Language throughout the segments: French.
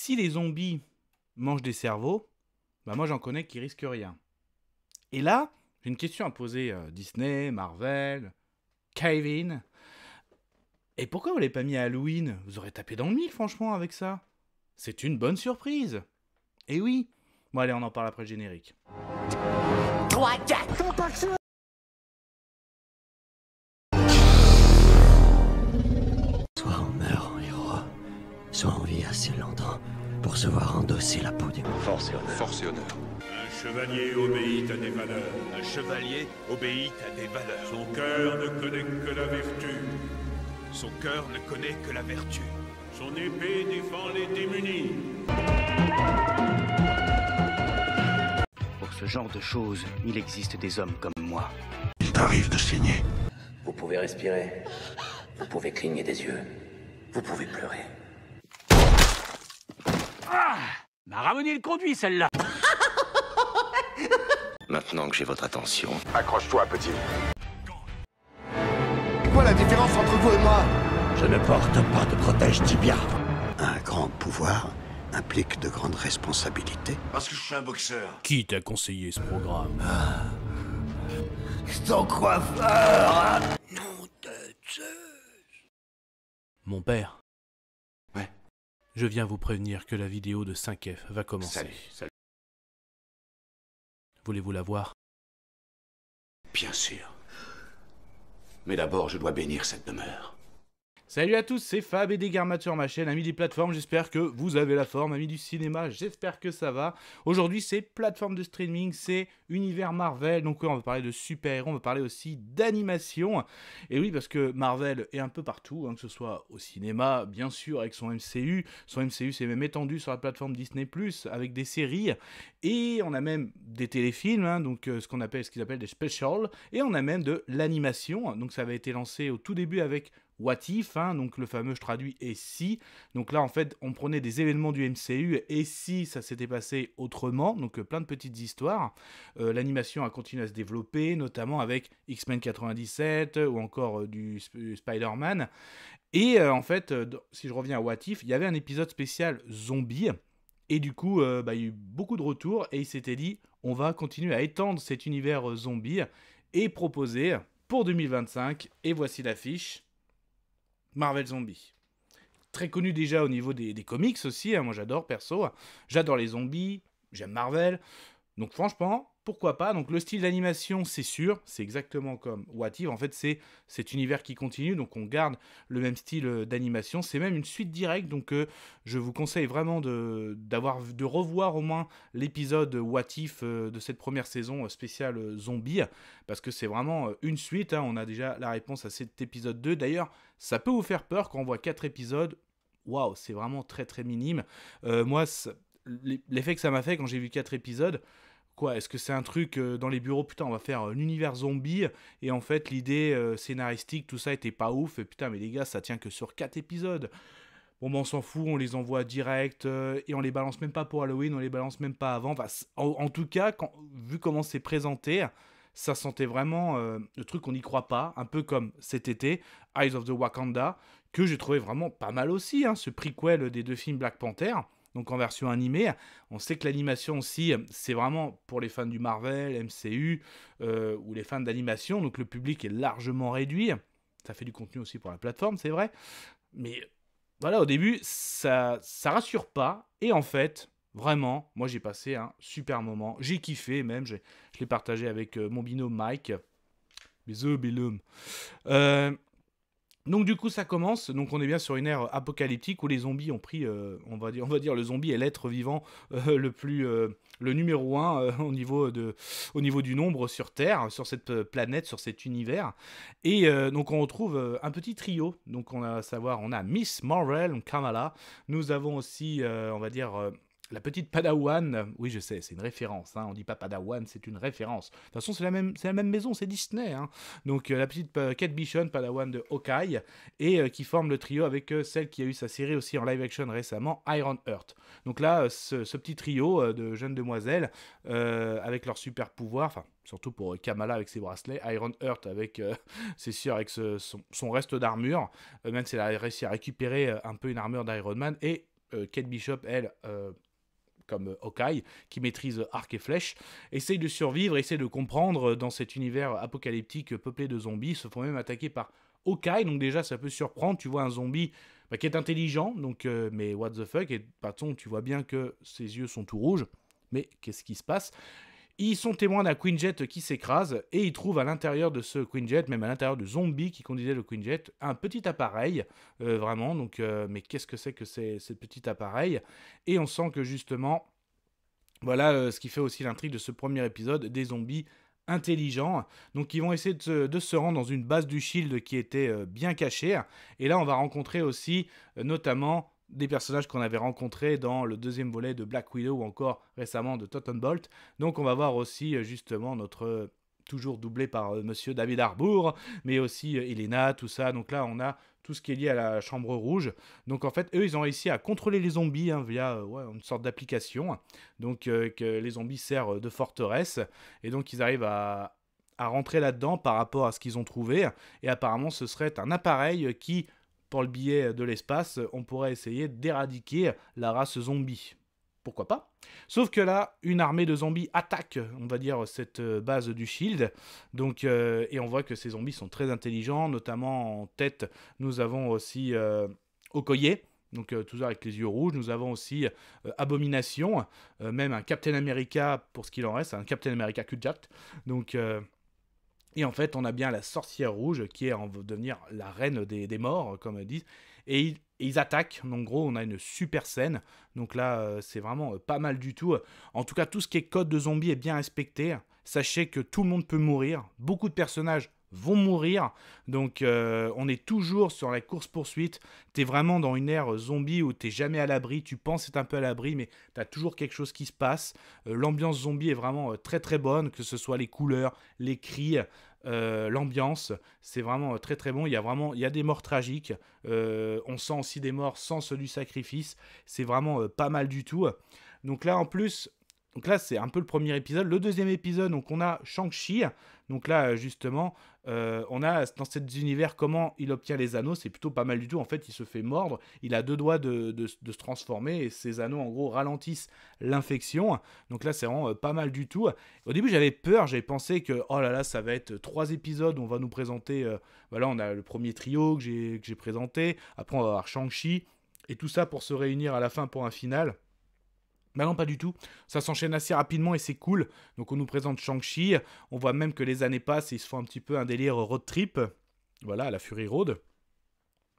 si les zombies mangent des cerveaux, bah moi j'en connais qui risquent rien. Et là, j'ai une question à poser à Disney, Marvel, Kevin. Et pourquoi vous l'avez pas mis à Halloween? Vous aurez tapé dans le mille, franchement, avec ça. C'est une bonne surprise. Et oui. Bon, allez, on en parle après le générique. Soit on meurt en héros, soit on vit assez longtemps pour se voir endosser la peau du Force et honneur. Force et honneur. Un chevalier obéit à des valeurs. Un chevalier obéit à des valeurs. Son cœur ne connaît que la vertu. Son cœur ne connaît que la vertu. Son épée défend les démunis. Pour ce genre de choses, il existe des hommes comme moi. Il t'arrive de saigner. Vous pouvez respirer. Vous pouvez cligner des yeux. Vous pouvez pleurer. M'a ramené le conduit, celle-là. Maintenant que j'ai votre attention, Accroche-toi, petit. Quoi la différence entre vous et moi? Je ne porte pas de protège tibia. Un grand pouvoir implique de grandes responsabilités. Parce que je suis un boxeur. Qui t'a conseillé ce programme? Ton coiffeur. Nom de Zeus. Mon père. Ouais. Je viens vous prévenir que la vidéo de 5F va commencer. Salut. Voulez-vous la voir? Bien sûr. Mais d'abord, je dois bénir cette demeure. Salut à tous, c'est Fab et Degarmat sur ma chaîne, amis des plateformes, j'espère que vous avez la forme, amis du cinéma, j'espère que ça va. Aujourd'hui c'est plateforme de streaming, c'est univers Marvel, donc on va parler de super-héros, on va parler aussi d'animation. Et oui, parce que Marvel est un peu partout, que ce soit au cinéma, bien sûr, avec son MCU. Son MCU c'est même étendu sur la plateforme Disney+, avec des séries, et on a même des téléfilms, donc ce qu'ils appellent des specials, et on a même de l'animation, donc ça avait été lancé au tout début avec What If, donc le fameux, je traduis, et si. Donc là, en fait, on prenait des événements du MCU, et si ça s'était passé autrement, donc plein de petites histoires. L'animation a continué à se développer, notamment avec X-Men 97, ou encore du Spider-Man. Et en fait, si je reviens à What If, il y avait un épisode spécial zombie, et du coup, il y a eu beaucoup de retours, et il s'était dit, on va continuer à étendre cet univers zombie, et proposer pour 2025, et voici l'affiche, Marvel Zombie. Très connu déjà au niveau des comics aussi, moi j'adore perso, j'adore les zombies, j'aime Marvel, donc franchement, pourquoi pas. Donc le style d'animation c'est sûr, c'est exactement comme What If, en fait c'est cet univers qui continue, donc on garde le même style d'animation, c'est même une suite directe, donc je vous conseille vraiment de revoir au moins l'épisode What If de cette première saison spéciale zombie, parce que c'est vraiment une suite, on a déjà la réponse à cet épisode 2, d'ailleurs ça peut vous faire peur quand on voit 4 épisodes, waouh, c'est vraiment très très minime, moi l'effet que ça m'a fait quand j'ai vu 4 épisodes, quoi, est-ce que c'est un truc dans les bureaux, putain, on va faire l'univers zombie, et en fait, l'idée scénaristique, tout ça était pas ouf, et putain, mais les gars, ça tient que sur 4 épisodes. Bon, ben, on s'en fout, on les envoie direct, et on les balance même pas pour Halloween, on les balance même pas avant. Enfin, en tout cas, vu comment c'est présenté, ça sentait vraiment le truc qu'on n'y croit pas, un peu comme cet été, Eyes of the Wakanda, que j'ai trouvé vraiment pas mal aussi, ce prequel des 2 films Black Panther. Donc en version animée, on sait que l'animation aussi, c'est vraiment pour les fans du Marvel, MCU, ou les fans d'animation, donc le public est largement réduit. Ça fait du contenu aussi pour la plateforme, c'est vrai. Mais voilà, au début, ça rassure pas. Et en fait, vraiment, moi j'ai passé un super moment. J'ai kiffé même, je l'ai partagé avec mon binôme Mike. Bisous, binôme. Donc du coup ça commence, donc on est bien sur une ère apocalyptique où les zombies ont pris, on va dire le zombie est l'être vivant le numéro 1 au niveau du nombre sur Terre, sur cette planète, sur cet univers. Et donc on retrouve un petit trio, donc on a Miss Marvel, Kamala, nous avons aussi, on va dire... la petite Padawan, oui je sais, c'est une référence, on dit pas Padawan, c'est une référence. De toute façon c'est la même maison, c'est Disney. Donc la petite Kate Bishop, Padawan de Hawkeye, et qui forme le trio avec celle qui a eu sa série aussi en live action récemment, Iron Heart. Donc là, ce petit trio de jeunes demoiselles, avec leurs super pouvoirs, enfin surtout pour Kamala avec ses bracelets, Iron Heart avec, c'est sûr, avec son reste d'armure, même si elle a réussi à récupérer un peu une armure d'Iron Man, et Kate Bishop, elle, comme Hawkeye, qui maîtrise arc et flèche, essaye de survivre, essaye de comprendre dans cet univers apocalyptique peuplé de zombies, se font même attaquer par Hawkeye, donc déjà ça peut surprendre, tu vois un zombie qui est intelligent, donc mais what the fuck, et patron, tu vois bien que ses yeux sont tout rouges, mais qu'est-ce qui se passe? Ils sont témoins d'un Quinjet qui s'écrase et ils trouvent à l'intérieur de ce Quinjet, même à l'intérieur de zombies qui conduisaient le Quinjet, un petit appareil, vraiment, donc, mais qu'est-ce que c'est que ce petit appareil? Et on sent que justement, voilà ce qui fait aussi l'intrigue de ce premier épisode, des zombies intelligents, donc ils vont essayer de se rendre dans une base du Shield qui était bien cachée, et là on va rencontrer aussi notamment des personnages qu'on avait rencontrés dans le deuxième volet de Black Widow ou encore récemment de Tottenbolt. Donc on va voir aussi justement notre toujours doublé par Monsieur David Harbour, mais aussi Elena, tout ça. Donc là on a tout ce qui est lié à la Chambre Rouge. Donc en fait eux ils ont réussi à contrôler les zombies via une sorte d'application. Donc que les zombies servent de forteresse et donc ils arrivent à rentrer là-dedans par rapport à ce qu'ils ont trouvé. Et apparemment ce serait un appareil qui, pour le biais de l'espace, on pourrait essayer d'éradiquer la race zombie. Pourquoi pas? Sauf que là, une armée de zombies attaque, on va dire, cette base du Shield. Donc, et on voit que ces zombies sont très intelligents, notamment en tête, nous avons aussi Okoye, donc toujours avec les yeux rouges. Nous avons aussi Abomination, même un Captain America, pour ce qu'il en reste, un Captain America Kujat. Donc... et en fait, on a bien la sorcière rouge qui est en devenir la reine des morts, comme ils disent. Et ils attaquent. En gros, on a une super scène. Donc là, c'est vraiment pas mal du tout. En tout cas, tout ce qui est code de zombie est bien respecté. Sachez que tout le monde peut mourir. Beaucoup de personnages vont mourir. Donc, on est toujours sur la course-poursuite. T'es vraiment dans une ère zombie où t'es jamais à l'abri. Tu penses être un peu à l'abri, mais t'as toujours quelque chose qui se passe. L'ambiance zombie est vraiment très très bonne, que ce soit les couleurs, les cris, l'ambiance. C'est vraiment très très bon. Il y a des morts tragiques. On sent aussi des morts sans ceux du sacrifice. C'est vraiment pas mal du tout. Donc là, en plus... Donc là, c'est un peu le premier épisode. Le deuxième épisode, donc on a Shang-Chi. Donc là, justement, on a dans cet univers comment il obtient les anneaux. C'est plutôt pas mal du tout. En fait, il se fait mordre. Il a 2 doigts de se transformer. Et ces anneaux, en gros, ralentissent l'infection. Donc là, c'est vraiment pas mal du tout. Au début, j'avais peur. J'avais pensé que, oh là là, ça va être 3 épisodes. On va nous présenter... voilà, on a le premier trio que j'ai présenté. Après, on va avoir Shang-Chi. Et tout ça pour se réunir à la fin pour un final. Bah non, pas du tout. Ça s'enchaîne assez rapidement et c'est cool. Donc on nous présente Shang-Chi. On voit même que les années passent et ils se font un petit peu un délire road trip. Voilà, la Fury Road.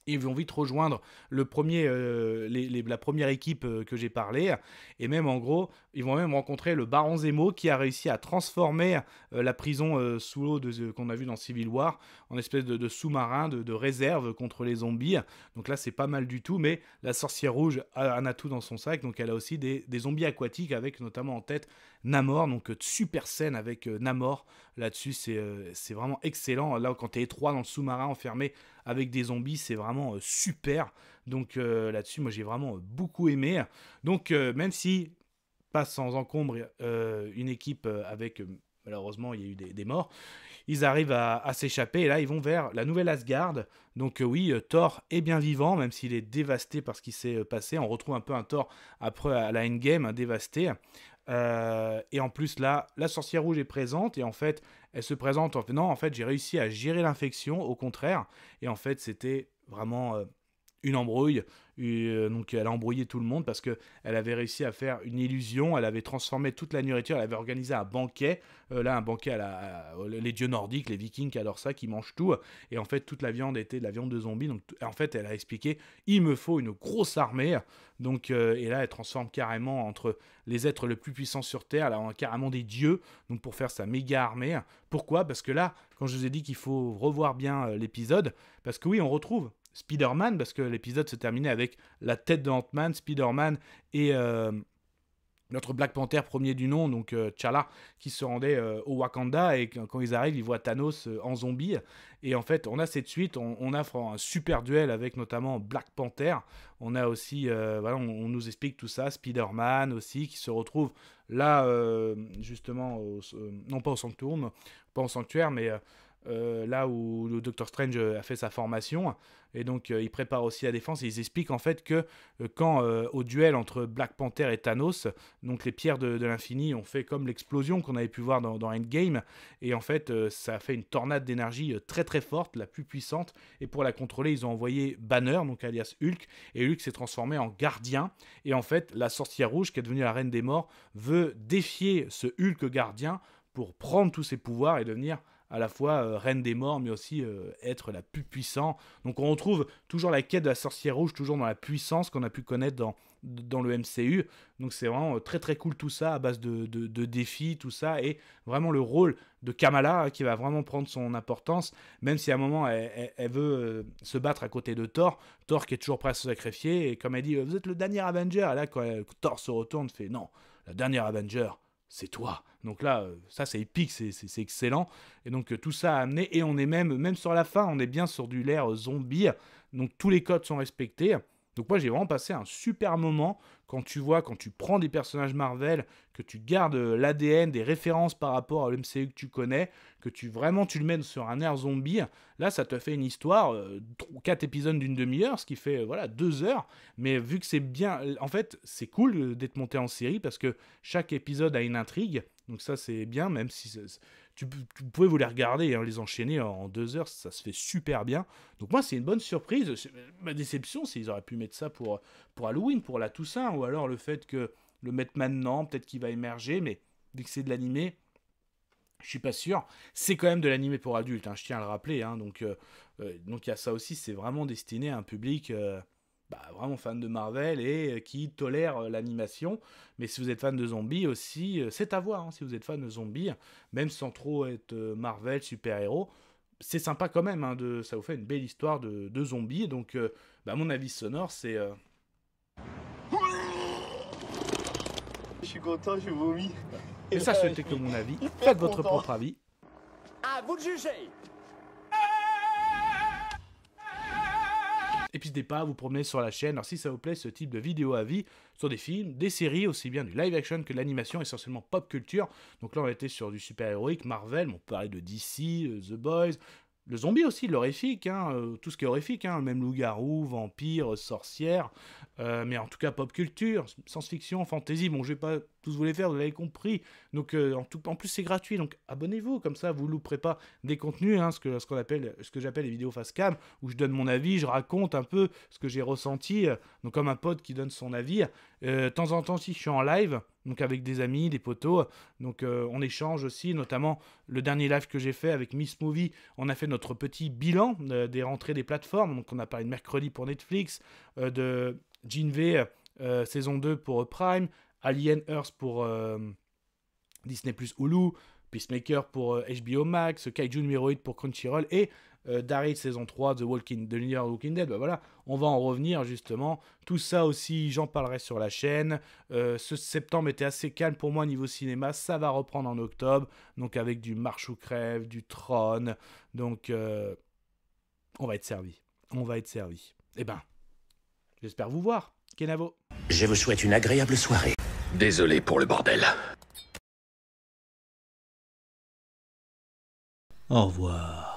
Et ils vont vite rejoindre la première équipe que j'ai parlé. Et même en gros, ils vont même rencontrer le Baron Zemo qui a réussi à transformer la prison sous l'eau qu'on a vu dans Civil War en espèce de sous-marin, de réserve contre les zombies. Donc là, c'est pas mal du tout. Mais la sorcière rouge a un atout dans son sac. Donc elle a aussi des zombies aquatiques avec notamment en tête Namor. Donc super scène avec Namor. Là-dessus, c'est vraiment excellent. Là, quand t'es étroit dans le sous-marin enfermé avec des zombies, c'est vraiment super. Donc là-dessus, moi j'ai vraiment beaucoup aimé. Donc même si, pas sans encombre, une équipe avec, malheureusement il y a eu des morts, ils arrivent à s'échapper et là ils vont vers la nouvelle Asgard. Donc oui, Thor est bien vivant, même s'il est dévasté par ce qui s'est passé. On retrouve un peu un Thor après à la Endgame, dévasté. Et en plus là, la sorcière rouge est présente et en fait, elle se présente en fait, non, en fait, j'ai réussi à gérer l'infection, au contraire. Et en fait, c'était vraiment une embrouille. Donc elle a embrouillé tout le monde parce qu'elle avait réussi à faire une illusion. Elle avait transformé toute la nourriture. Elle avait organisé un banquet. Là, un banquet les dieux nordiques, les vikings qui adorent ça, qui mangent tout. Et en fait, toute la viande était de la viande de zombies. Donc en fait, elle a expliqué, il me faut une grosse armée. Donc, et là, elle transforme carrément entre les êtres les plus puissants sur Terre. Elle a carrément des dieux. Donc pour faire sa méga armée. Pourquoi? Parce que là, quand je vous ai dit qu'il faut revoir bien l'épisode, parce que oui, on retrouve Spider-Man, parce que l'épisode se terminait avec la tête de Ant-Man, Spider-Man et notre Black Panther premier du nom, donc T'Challa, qui se rendait au Wakanda, et quand ils arrivent, ils voient Thanos en zombie, et en fait, on a cette suite, on a un super duel avec notamment Black Panther, on a aussi, voilà, on nous explique tout ça, Spider-Man aussi, qui se retrouve là, justement, non pas au sanctuaire, mais là où le Doctor Strange a fait sa formation, et donc il prépare aussi la défense, et ils expliquent en fait que quand au duel entre Black Panther et Thanos, donc les pierres de l'infini ont fait comme l'explosion qu'on avait pu voir dans Endgame, et en fait ça a fait une tornade d'énergie très très forte, la plus puissante, et pour la contrôler ils ont envoyé Banner, donc alias Hulk, et Hulk s'est transformé en gardien, et en fait la sorcière rouge qui est devenue la reine des morts veut défier ce Hulk gardien pour prendre tous ses pouvoirs et devenir à la fois reine des morts, mais aussi être la plus puissante. Donc on retrouve toujours la quête de la sorcière rouge, toujours dans la puissance qu'on a pu connaître dans le MCU. Donc c'est vraiment très très cool tout ça, à base de défis, tout ça, et vraiment le rôle de Kamala qui va vraiment prendre son importance, même si à un moment elle veut se battre à côté de Thor qui est toujours prêt à se sacrifier, et comme elle dit, vous êtes le dernier Avenger, et là quand Thor se retourne, fait non, la dernière Avenger, c'est toi. Donc là, ça c'est épique, c'est excellent. Et donc tout ça a amené, et on est même sur la fin, on est bien sur du l'ère zombie. Donc tous les codes sont respectés. Donc moi j'ai vraiment passé un super moment quand tu prends des personnages Marvel, que tu gardes l'ADN, des références par rapport à l'MCU que tu connais, que tu le mènes sur un air zombie. Là ça te fait une histoire, 4 épisodes d'une demi-heure, ce qui fait 2 heures. Mais vu que c'est bien, en fait c'est cool d'être monté en série parce que chaque épisode a une intrigue. Donc ça c'est bien, même si vous pouvez vous les regarder, les enchaîner en 2 heures, ça se fait super bien. Donc moi c'est une bonne surprise. Ma déception, c'est qu'ils auraient pu mettre ça pour Halloween, pour la Toussaint, ou alors le fait que le mettre maintenant, peut-être qu'il va émerger, mais vu que c'est de l'animé, je suis pas sûr. C'est quand même de l'animé pour adultes, je tiens à le rappeler. Donc il y a ça aussi, c'est vraiment destiné à un public vraiment fan de Marvel et qui tolère l'animation. Mais si vous êtes fan de zombies aussi, c'est à voir. Si vous êtes fan de zombies, même sans trop être Marvel, super-héros, c'est sympa quand même. Ça vous fait une belle histoire de zombies. Donc, mon avis sonore, c'est... Je suis content, je vomis. Et ça, c'était que mon avis. Faites votre propre avis. À vous de juger. Et puis n'hésitez pas à vous promener sur la chaîne. Alors si ça vous plaît, ce type de vidéo avis sur des films, des séries, aussi bien du live action que de l'animation, essentiellement pop culture. Donc là on était sur du super héroïque, Marvel, on peut parler de DC, The Boys, le zombie aussi, l'horrifique, tout ce qui est horrifique, même loup-garou, vampire, sorcière, mais en tout cas pop culture, science-fiction, fantasy. Bon, je vais pas tous vous les faire, vous l'avez compris. Donc en plus c'est gratuit, donc abonnez-vous, comme ça vous louperez pas des contenus, ce que j'appelle les vidéos face cam, où je donne mon avis, je raconte un peu ce que j'ai ressenti, donc comme un pote qui donne son avis. De temps en temps si je suis en live, donc avec des amis, des potos, donc on échange aussi, notamment le dernier live que j'ai fait avec Miss Movie, on a fait notre petit bilan des rentrées des plateformes, donc on a parlé de mercredi pour Netflix, de Gene V saison 2 pour Prime, Alien Earth pour Disney Plus Hulu, Peacemaker pour HBO Max, Kaiju numéro 8 pour Crunchyroll, et Daryl saison 3 de l'univers Walking Dead. Voilà, on va en revenir justement. Tout ça aussi, j'en parlerai sur la chaîne. Ce septembre était assez calme pour moi niveau cinéma. Ça va reprendre en octobre, donc avec du Marche ou Crève, du Tron. Donc, on va être servi. Eh ben, j'espère vous voir. Kenavo. Je vous souhaite une agréable soirée. Désolé pour le bordel. Au revoir.